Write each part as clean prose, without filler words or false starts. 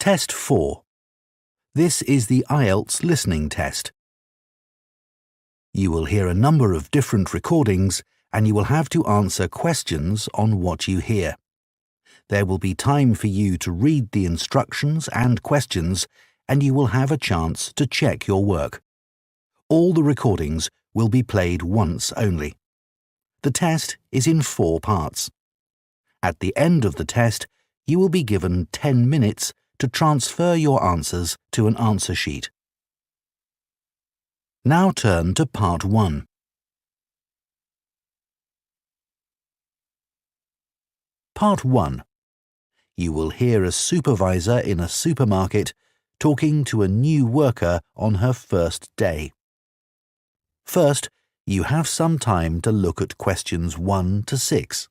Test 4. This is the IELTS listening test. You will hear a number of different recordings and you will have to answer questions on what you hear. There will be time for you to read the instructions and questions and you will have a chance to check your work. All the recordings will be played once only. The test is in 4 parts. At the end of the test, you will be given 10 minutes to transfer your answers to an answer sheet. Now turn to Part 1. Part 1. You will hear a supervisor in a supermarket talking to a new worker on her first day. First, you have some time to look at questions 1 to 6.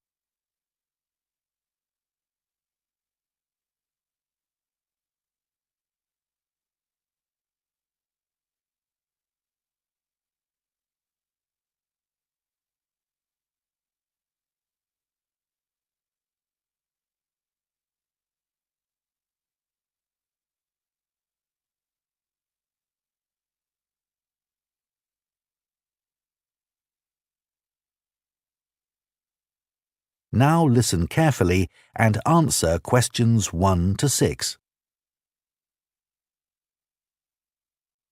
Now listen carefully and answer questions 1 to 6.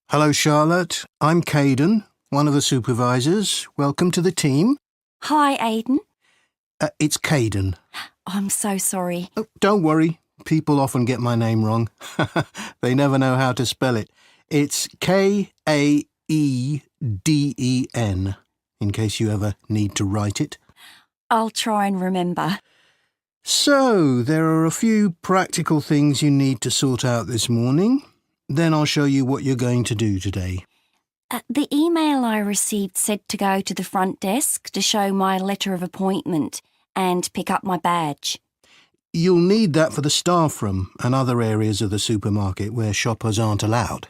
Hello, Charlotte. I'm Caden, one of the supervisors. Welcome to the team. Hi, Aidan. It's Caden. I'm so sorry. Oh, don't worry. People often get my name wrong. They never know how to spell it. It's Kaeden, in case you ever need to write it. I'll try and remember. So, there are a few practical things you need to sort out this morning. Then I'll show you what you're going to do today. The email I received said to go to the front desk to show my letter of appointment and pick up my badge. You'll need that for the staff room and other areas of the supermarket where shoppers aren't allowed.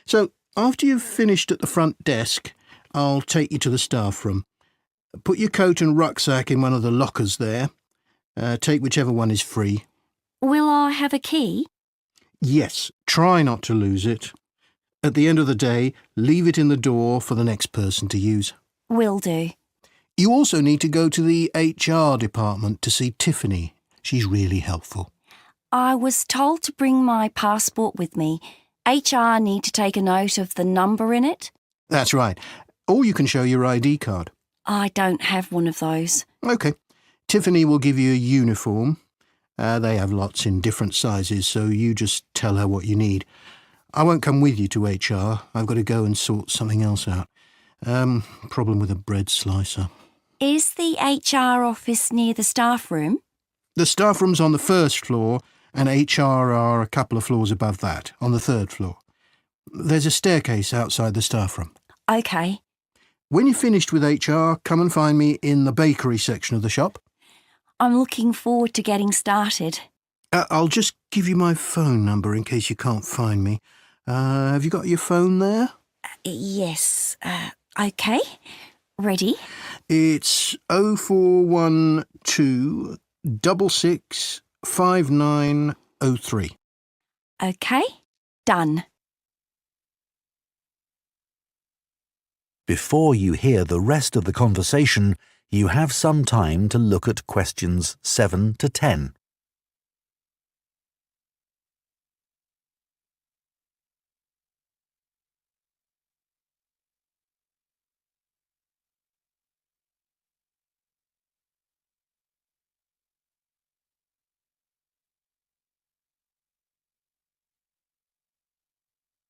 So, after you've finished at the front desk, I'll take you to the staff room. Put your coat and rucksack in one of the lockers there. Take whichever one is free. Will I have a key? Yes, try not to lose it. At the end of the day, leave it in the door for the next person to use. Will do. You also need to go to the HR department to see Tiffany. She's really helpful. I was told to bring my passport with me. HR need to take a note of the number in it. That's right. Or you can show your ID card. I don't have one of those. OK. Tiffany will give you a uniform. They have lots in different sizes, so you just tell her what you need. I won't come with you to HR. I've got to go and sort something else out. Problem with a bread slicer. Is the HR office near the staff room? The staff room's on the 1st floor, and HR are a couple of floors above that, on the 3rd floor. There's a staircase outside the staff room. OK. When you're finished with HR, come and find me in the bakery section of the shop. I'm looking forward to getting started. I'll just give you my phone number in case you can't find me. Have you got your phone there? Yes. OK. Ready? It's 0412 66 5903. OK. Done. Before you hear the rest of the conversation, you have some time to look at questions 7 to 10.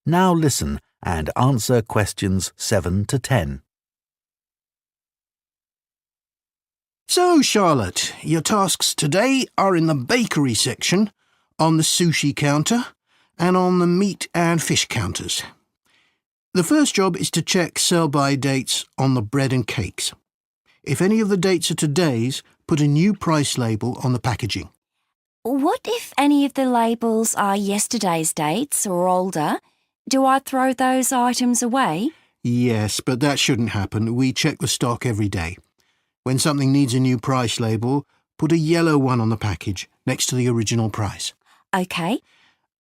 Now listen and answer questions 7 to 10. So, Charlotte, your tasks today are in the bakery section, on the sushi counter, and on the meat and fish counters. The first job is to check sell-by dates on the bread and cakes. If any of the dates are today's, put a new price label on the packaging. What if any of the labels are yesterday's dates or older? Do I throw those items away? Yes, but that shouldn't happen. We check the stock every day. When something needs a new price label, put a yellow one on the package, next to the original price. OK.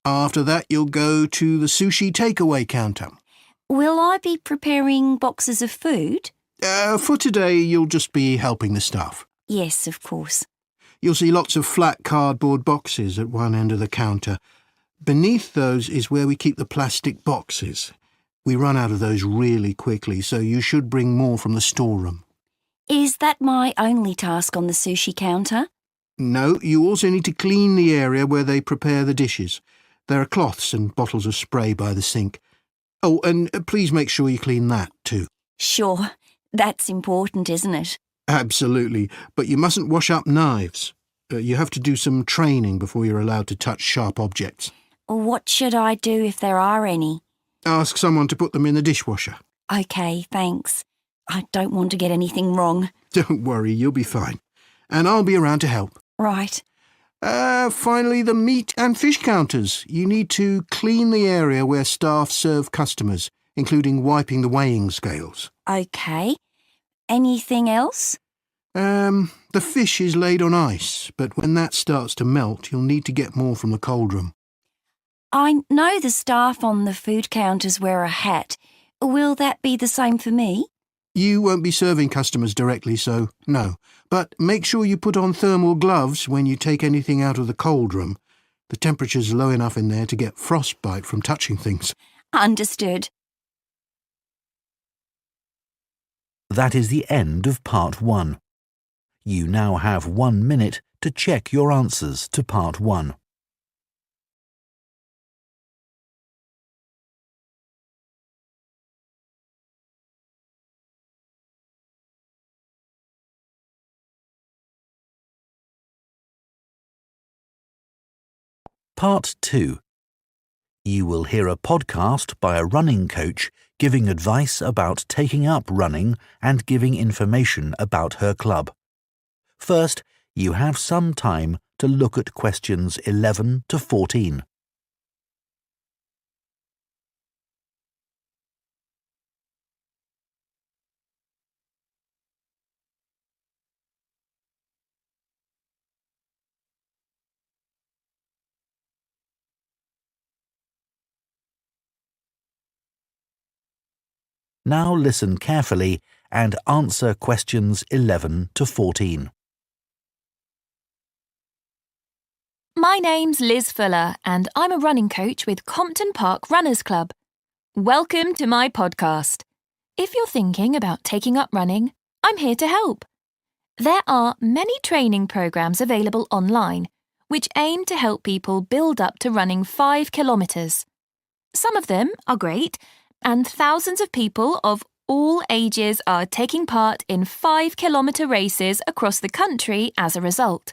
After that, you'll go to the sushi takeaway counter. Will I be preparing boxes of food? For today, you'll just be helping the staff. Yes, of course. You'll see lots of flat cardboard boxes at one end of the counter. Beneath those is where we keep the plastic boxes. We run out of those really quickly, so you should bring more from the storeroom. Is that my only task on the sushi counter? No, you also need to clean the area where they prepare the dishes. There are cloths and bottles of spray by the sink. Oh, and please make sure you clean that too. Sure, that's important, isn't it? Absolutely, but you mustn't wash up knives. You have to do some training before you're allowed to touch sharp objects. What should I do if there are any? Ask someone to put them in the dishwasher. OK, thanks. I don't want to get anything wrong. Don't worry, you'll be fine. And I'll be around to help. Right. Finally, the meat and fish counters. You need to clean the area where staff serve customers, including wiping the weighing scales. OK. Anything else? The fish is laid on ice, but when that starts to melt, you'll need to get more from the cold room. I know the staff on the food counters wear a hat. Will that be the same for me? You won't be serving customers directly, so no. But make sure you put on thermal gloves when you take anything out of the cold room. The temperature's low enough in there to get frostbite from touching things. Understood. That is the end of Part 1. You now have 1 minute to check your answers to Part 1. Part 2. You will hear a podcast by a running coach giving advice about taking up running and giving information about her club. First, you have some time to look at questions 11 to 14. Now listen carefully and answer questions 11 to 14. My name's Liz Fuller and I'm a running coach with Compton Park Runners Club. Welcome to my podcast. If you're thinking about taking up running, I'm here to help. There are many training programs available online which aim to help people build up to running 5 kilometres. Some of them are great, and thousands of people of all ages are taking part in 5-kilometre races across the country as a result.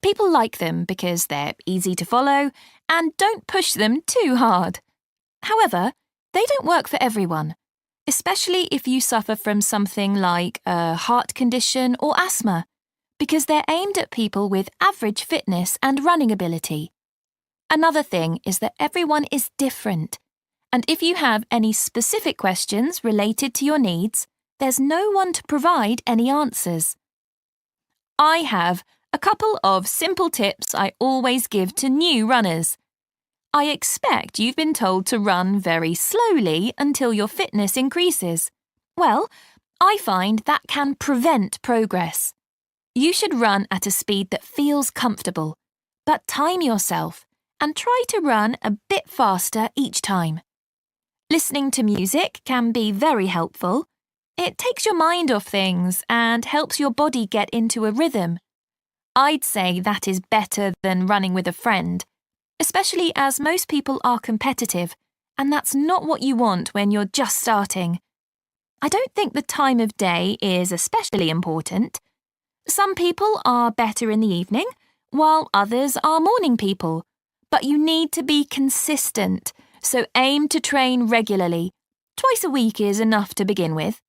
People like them because they're easy to follow and don't push them too hard. However, they don't work for everyone, especially if you suffer from something like a heart condition or asthma, because they're aimed at people with average fitness and running ability. Another thing is that everyone is different. And if you have any specific questions related to your needs, there's no one to provide any answers. I have a couple of simple tips I always give to new runners. I expect you've been told to run very slowly until your fitness increases. Well, I find that can prevent progress. You should run at a speed that feels comfortable, but time yourself and try to run a bit faster each time. Listening to music can be very helpful. It takes your mind off things and helps your body get into a rhythm. I'd say that is better than running with a friend, especially as most people are competitive, and that's not what you want when you're just starting. I don't think the time of day is especially important. Some people are better in the evening, while others are morning people. But you need to be consistent, so aim to train regularly. Twice a week is enough to begin with.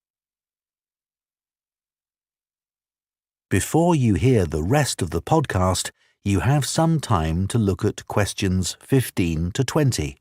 Before you hear the rest of the podcast, you have some time to look at questions 15 to 20.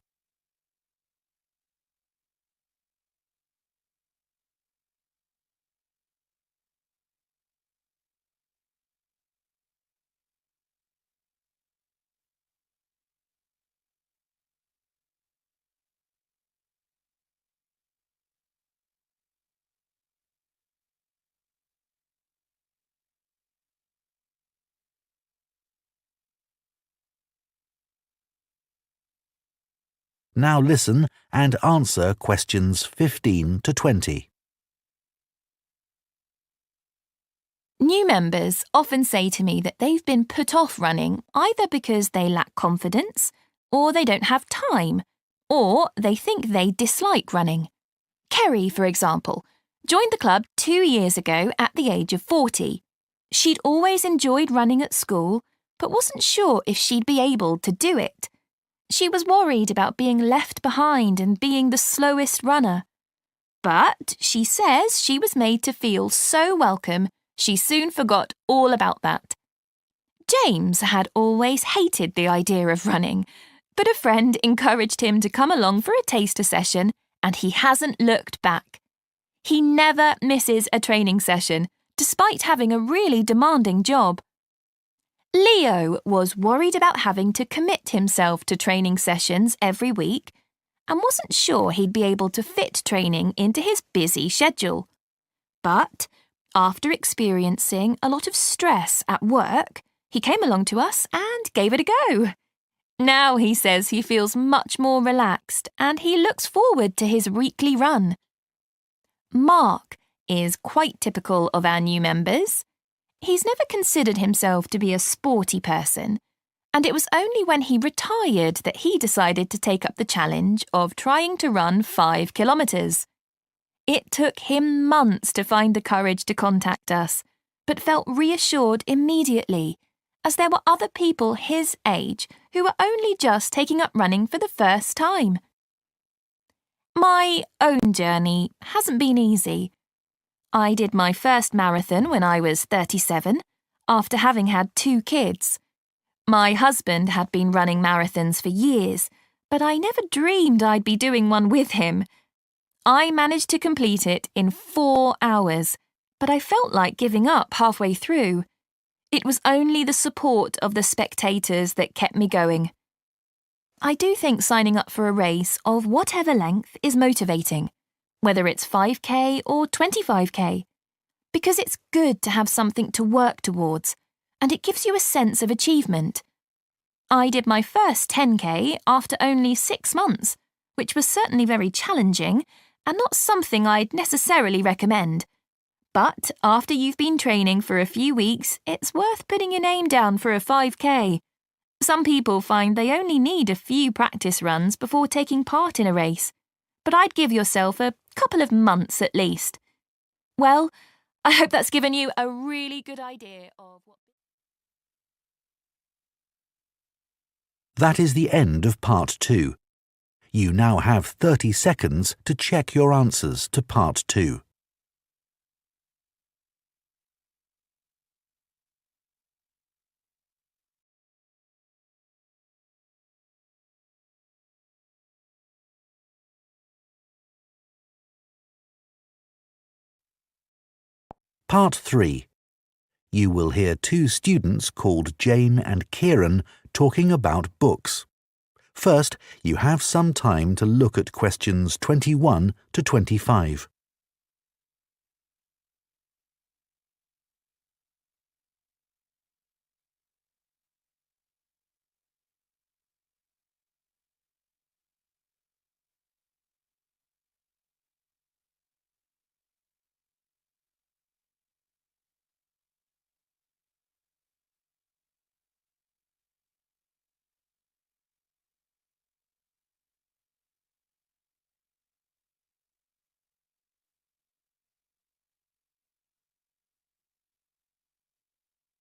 Now listen and answer questions 15 to 20. New members often say to me that they've been put off running either because they lack confidence, or they don't have time, or they think they dislike running. Kerry, for example, joined the club 2 years ago at the age of 40. She'd always enjoyed running at school, but wasn't sure if she'd be able to do it. She was worried about being left behind and being the slowest runner. But she says she was made to feel so welcome, she soon forgot all about that. James had always hated the idea of running, but a friend encouraged him to come along for a taster session, and he hasn't looked back. He never misses a training session, despite having a really demanding job. Leo was worried about having to commit himself to training sessions every week and wasn't sure he'd be able to fit training into his busy schedule. But after experiencing a lot of stress at work, he came along to us and gave it a go. Now he says he feels much more relaxed and he looks forward to his weekly run. Mark is quite typical of our new members. He's never considered himself to be a sporty person, and it was only when he retired that he decided to take up the challenge of trying to run 5 kilometres. It took him months to find the courage to contact us, but felt reassured immediately, as there were other people his age who were only just taking up running for the first time. My own journey hasn't been easy. I did my first marathon when I was 37, after having had 2 kids. My husband had been running marathons for years, but I never dreamed I'd be doing one with him. I managed to complete it in 4 hours, but I felt like giving up halfway through. It was only the support of the spectators that kept me going. I do think signing up for a race of whatever length is motivating, whether it's 5k or 25k, because it's good to have something to work towards, and it gives you a sense of achievement. I did my first 10k after only 6 months, which was certainly very challenging and not something I'd necessarily recommend. But after you've been training for a few weeks, it's worth putting your name down for a 5k. Some people find they only need a few practice runs before taking part in a race, but I'd give yourself a couple of months at least. Well, I hope that's given you a really good idea of what... That is the end of part 2. You now have 30 seconds to check your answers to part 2. Part 3. You will hear 2 students called Jane and Kieran talking about books. First, you have some time to look at questions 21 to 25.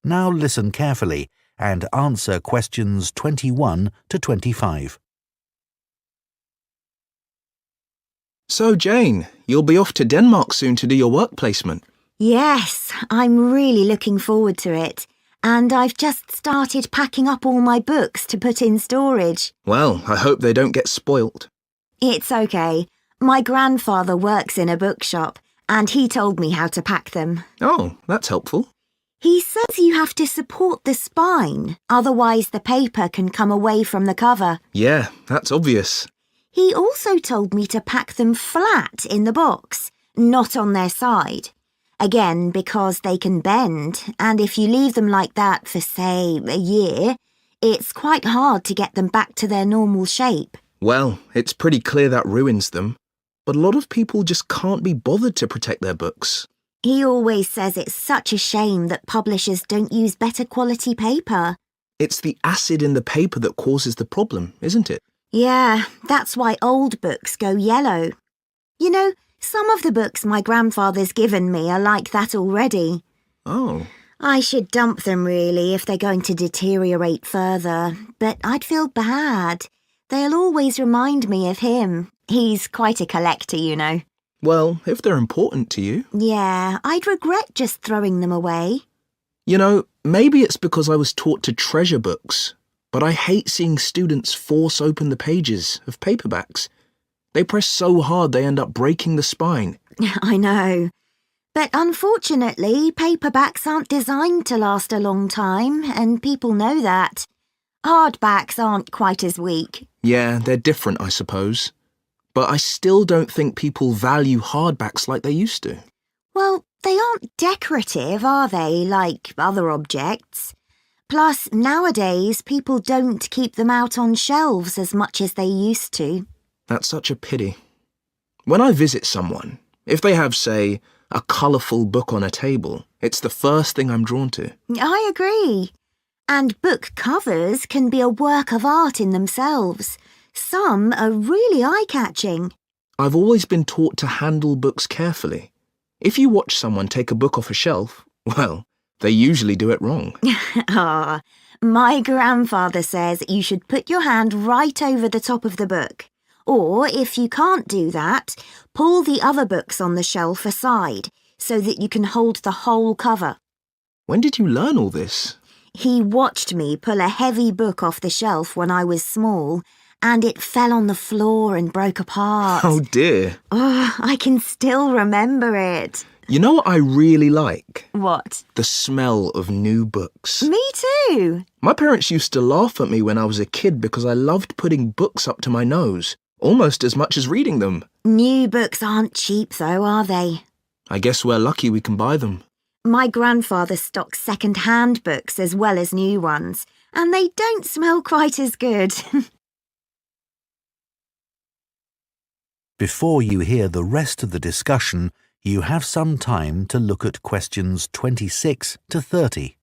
Now listen carefully and answer questions 21 to 25. So, Jane, you'll be off to Denmark soon to do your work placement. Yes, I'm really looking forward to it. And I've just started packing up all my books to put in storage. Well, I hope they don't get spoilt. It's okay. My grandfather works in a bookshop and he told me how to pack them. Oh, that's helpful. He says you have to support the spine, otherwise the paper can come away from the cover. Yeah, that's obvious. He also told me to pack them flat in the box, not on their side. Again, because they can bend, and if you leave them like that for, say, a year, it's quite hard to get them back to their normal shape. Well, it's pretty clear that ruins them. But a lot of people just can't be bothered to protect their books. He always says it's such a shame that publishers don't use better quality paper. It's the acid in the paper that causes the problem, isn't it? Yeah, that's why old books go yellow. You know, some of the books my grandfather's given me are like that already. Oh. I should dump them really if they're going to deteriorate further, but I'd feel bad. They'll always remind me of him. He's quite a collector, you know. Well, if they're important to you. Yeah, I'd regret just throwing them away. You know, maybe it's because I was taught to treasure books, but I hate seeing students force open the pages of paperbacks. They press so hard they end up breaking the spine. I know. But unfortunately, paperbacks aren't designed to last a long time, and people know that. Hardbacks aren't quite as weak. Yeah, they're different, I suppose. But I still don't think people value hardbacks like they used to. Well, they aren't decorative, are they, like other objects? Plus, nowadays, people don't keep them out on shelves as much as they used to. That's such a pity. When I visit someone, if they have, say, a colourful book on a table, it's the first thing I'm drawn to. I agree. And book covers can be a work of art in themselves. Some are really eye-catching. I've always been taught to handle books carefully. If you watch someone take a book off a shelf, well, they usually do it wrong. Ah, my grandfather says you should put your hand right over the top of the book. Or, if you can't do that, pull the other books on the shelf aside so that you can hold the whole cover. When did you learn all this? He watched me pull a heavy book off the shelf when I was small, and it fell on the floor and broke apart. Oh dear. Oh, I can still remember it. You know what I really like? What? The smell of new books. Me too. My parents used to laugh at me when I was a kid because I loved putting books up to my nose, almost as much as reading them. New books aren't cheap though, are they? I guess we're lucky we can buy them. My grandfather stocks second-hand books as well as new ones, and they don't smell quite as good. Before you hear the rest of the discussion, you have some time to look at questions 26 to 30.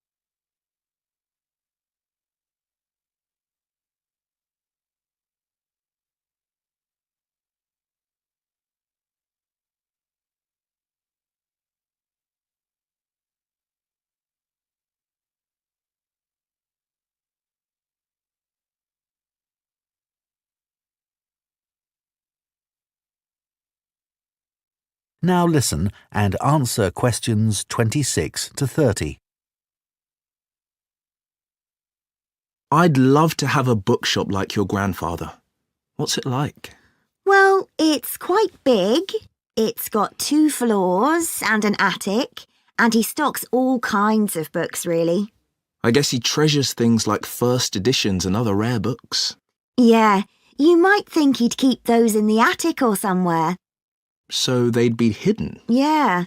Now listen and answer questions 26 to 30. I'd love to have a bookshop like your grandfather. What's it like? Well, it's quite big. It's got 2 floors and an attic, and he stocks all kinds of books, really. I guess he treasures things like first editions and other rare books. Yeah, you might think he'd keep those in the attic or somewhere. So they'd be hidden? Yeah,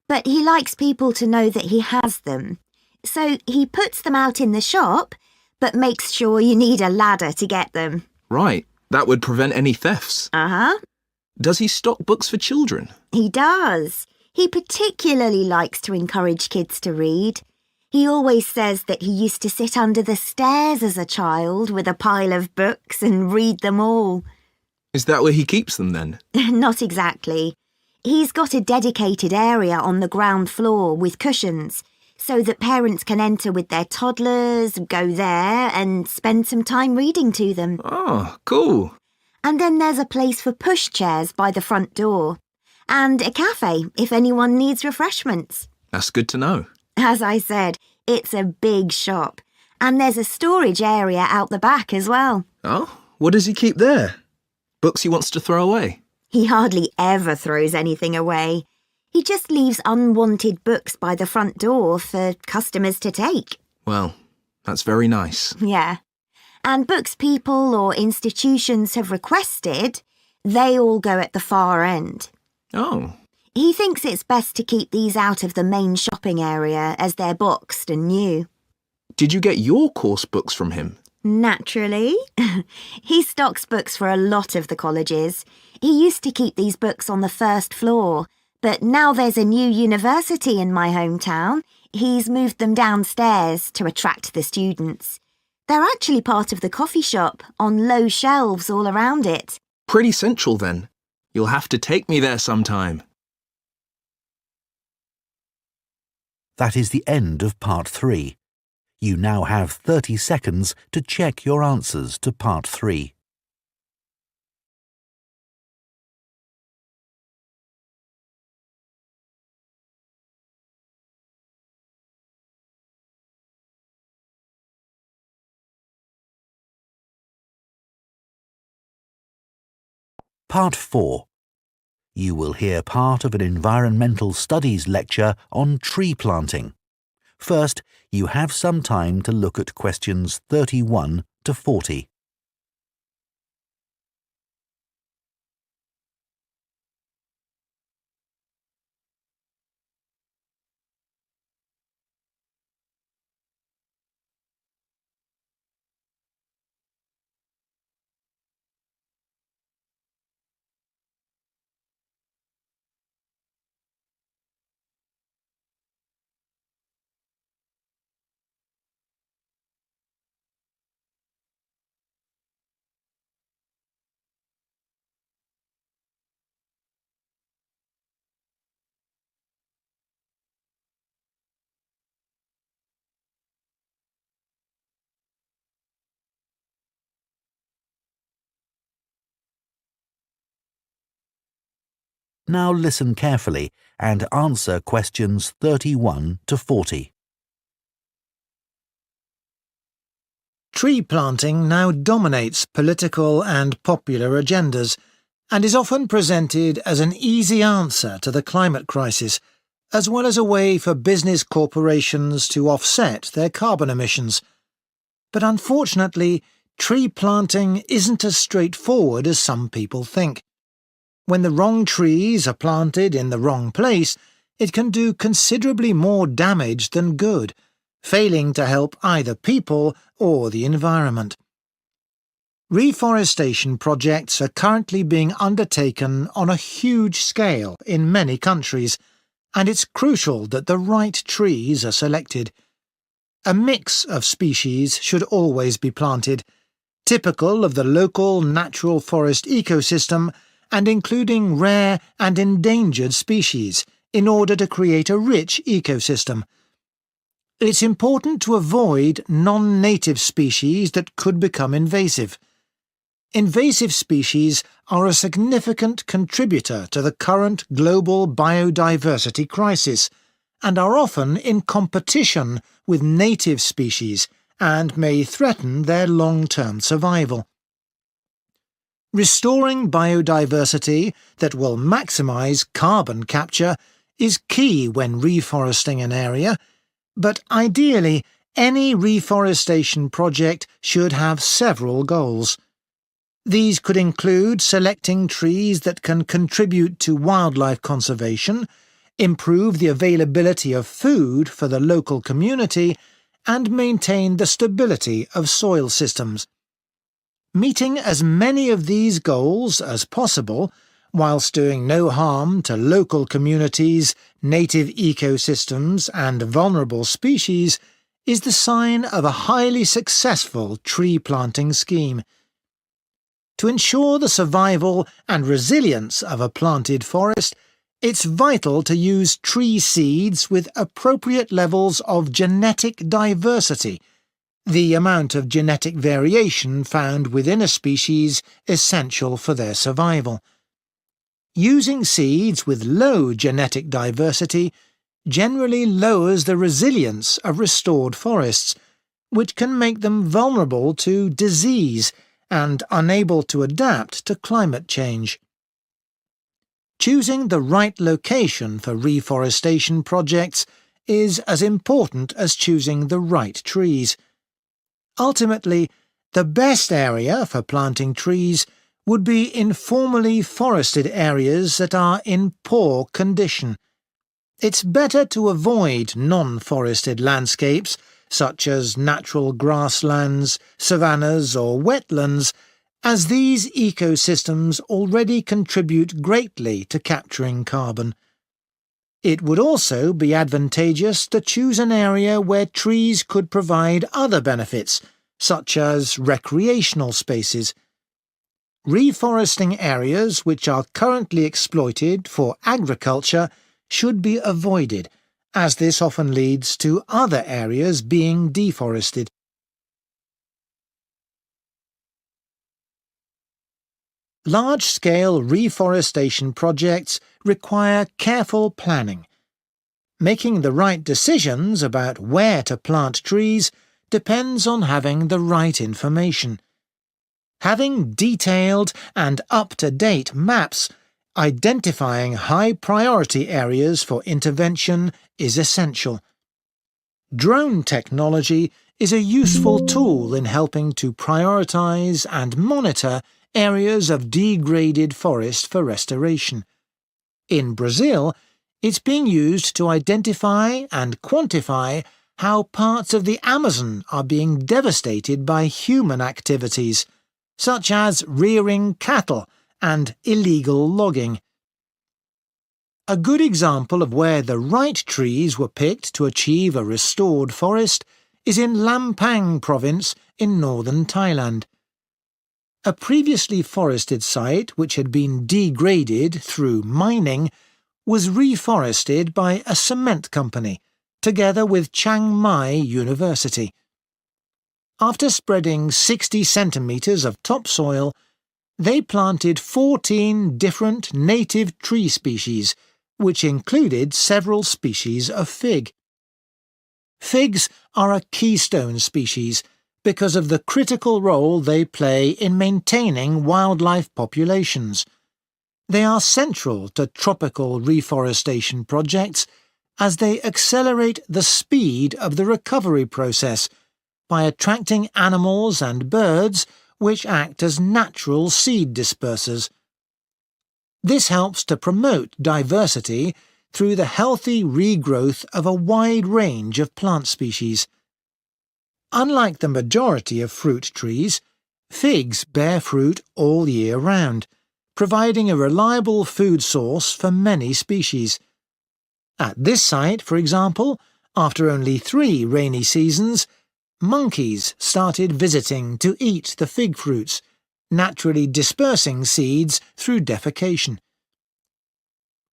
but he likes people to know that he has them. So he puts them out in the shop, but makes sure you need a ladder to get them. Right, that would prevent any thefts. Uh-huh. Does he stock books for children? He does. He particularly likes to encourage kids to read. He always says that he used to sit under the stairs as a child with a pile of books and read them all. Is that where he keeps them then? Not exactly. He's got a dedicated area on the ground floor with cushions, so that parents can enter with their toddlers, go there and spend some time reading to them. Oh, cool. And then there's a place for pushchairs by the front door, and a cafe if anyone needs refreshments. That's good to know. As I said, it's a big shop, and there's a storage area out the back as well. Oh, what does he keep there? Books he wants to throw away? He hardly ever throws anything away. He just leaves unwanted books by the front door for customers to take. Well, that's very nice. Yeah. And books people or institutions have requested, they all go at the far end. Oh. He thinks it's best to keep these out of the main shopping area as they're boxed and new. Did you get your course books from him? Naturally. He stocks books for a lot of the colleges. He used to keep these books on the first floor, but now there's a new university in my hometown. He's moved them downstairs to attract the students. They're actually part of the coffee shop, on low shelves all around it. Pretty central then. You'll have to take me there sometime. That is the end of Part 3. You now have 30 seconds to check your answers to Part 3. Part 4. You will hear part of an environmental studies lecture on tree planting. First, you have some time to look at questions 31 to 40. Now listen carefully and answer questions 31 to 40. Tree planting now dominates political and popular agendas and is often presented as an easy answer to the climate crisis, as well as a way for business corporations to offset their carbon emissions. But unfortunately, tree planting isn't as straightforward as some people think. When the wrong trees are planted in the wrong place, it can do considerably more damage than good, failing to help either people or the environment. Reforestation projects are currently being undertaken on a huge scale in many countries, and it's crucial that the right trees are selected. A mix of species should always be planted, typical of the local natural forest ecosystem and including rare and endangered species, in order to create a rich ecosystem. It's important to avoid non-native species that could become invasive. Invasive species are a significant contributor to the current global biodiversity crisis and are often in competition with native species and may threaten their long-term survival. Restoring biodiversity that will maximise carbon capture is key when reforesting an area, but ideally any reforestation project should have several goals. These could include selecting trees that can contribute to wildlife conservation, improve the availability of food for the local community, and maintain the stability of soil systems. Meeting as many of these goals as possible, whilst doing no harm to local communities, native ecosystems, and vulnerable species, is the sign of a highly successful tree planting scheme. To ensure the survival and resilience of a planted forest, it's vital to use tree seeds with appropriate levels of genetic diversity, the amount of genetic variation found within a species essential for their survival. Using seeds with low genetic diversity generally lowers the resilience of restored forests, which can make them vulnerable to disease and unable to adapt to climate change. Choosing the right location for reforestation projects is as important as choosing the right trees. Ultimately, the best area for planting trees would be informally forested areas that are in poor condition. It's better to avoid non-forested landscapes such as natural grasslands, savannas or wetlands, as these ecosystems already contribute greatly to capturing carbon. It would also be advantageous to choose an area where trees could provide other benefits, such as recreational spaces. Reforesting areas which are currently exploited for agriculture should be avoided, as this often leads to other areas being deforested. Large-scale reforestation projects require careful planning. Making the right decisions about where to plant trees depends on having the right information. Having detailed and up-to-date maps identifying high-priority areas for intervention is essential. Drone technology is a useful tool in helping to prioritise and monitor areas of degraded forest for restoration. In Brazil, it's being used to identify and quantify how parts of the Amazon are being devastated by human activities, such as rearing cattle and illegal logging. A good example of where the right trees were picked to achieve a restored forest is in Lampang province in northern Thailand. A previously forested site which had been degraded through mining was reforested by a cement company, together with Chiang Mai University. After spreading 60 centimetres of topsoil, they planted 14 different native tree species, which included several species of fig. Figs are a keystone species because of the critical role they play in maintaining wildlife populations. They are central to tropical reforestation projects as they accelerate the speed of the recovery process by attracting animals and birds which act as natural seed dispersers. This helps to promote diversity through the healthy regrowth of a wide range of plant species. Unlike the majority of fruit trees, figs bear fruit all year round, providing a reliable food source for many species. At this site, for example, after only 3 rainy seasons, monkeys started visiting to eat the fig fruits, naturally dispersing seeds through defecation.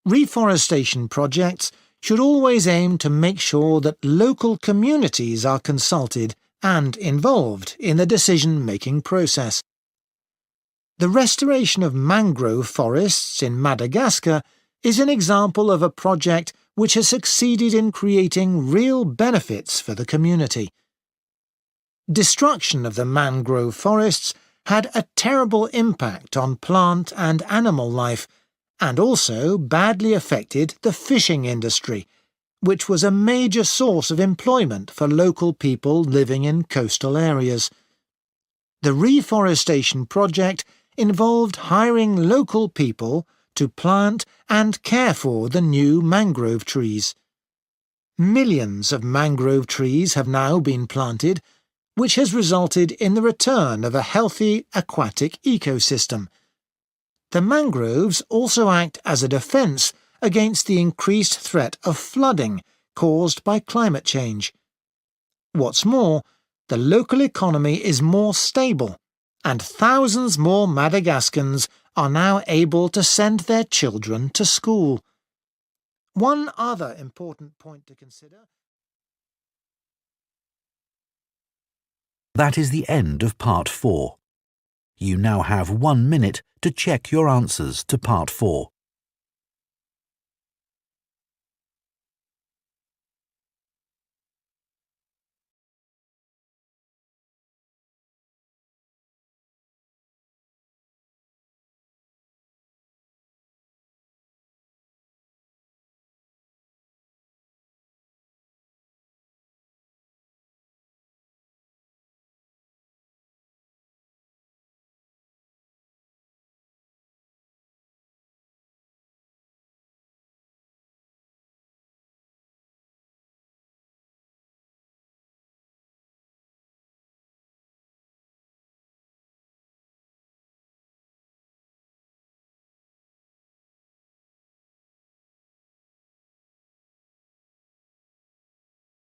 Reforestation projects should always aim to make sure that local communities are consulted and involved in the decision-making process. The restoration of mangrove forests in Madagascar is an example of a project which has succeeded in creating real benefits for the community. Destruction of the mangrove forests had a terrible impact on plant and animal life, and also badly affected the fishing industry, which was a major source of employment for local people living in coastal areas. The reforestation project involved hiring local people to plant and care for the new mangrove trees. Millions of mangrove trees have now been planted, which has resulted in the return of a healthy aquatic ecosystem. The mangroves also act as a defence against the increased threat of flooding caused by climate change. What's more, the local economy is more stable, and thousands more Madagascans are now able to send their children to school. One other important point to consider. That is the end of Part 4. You now have 1 minute to check your answers to Part 4.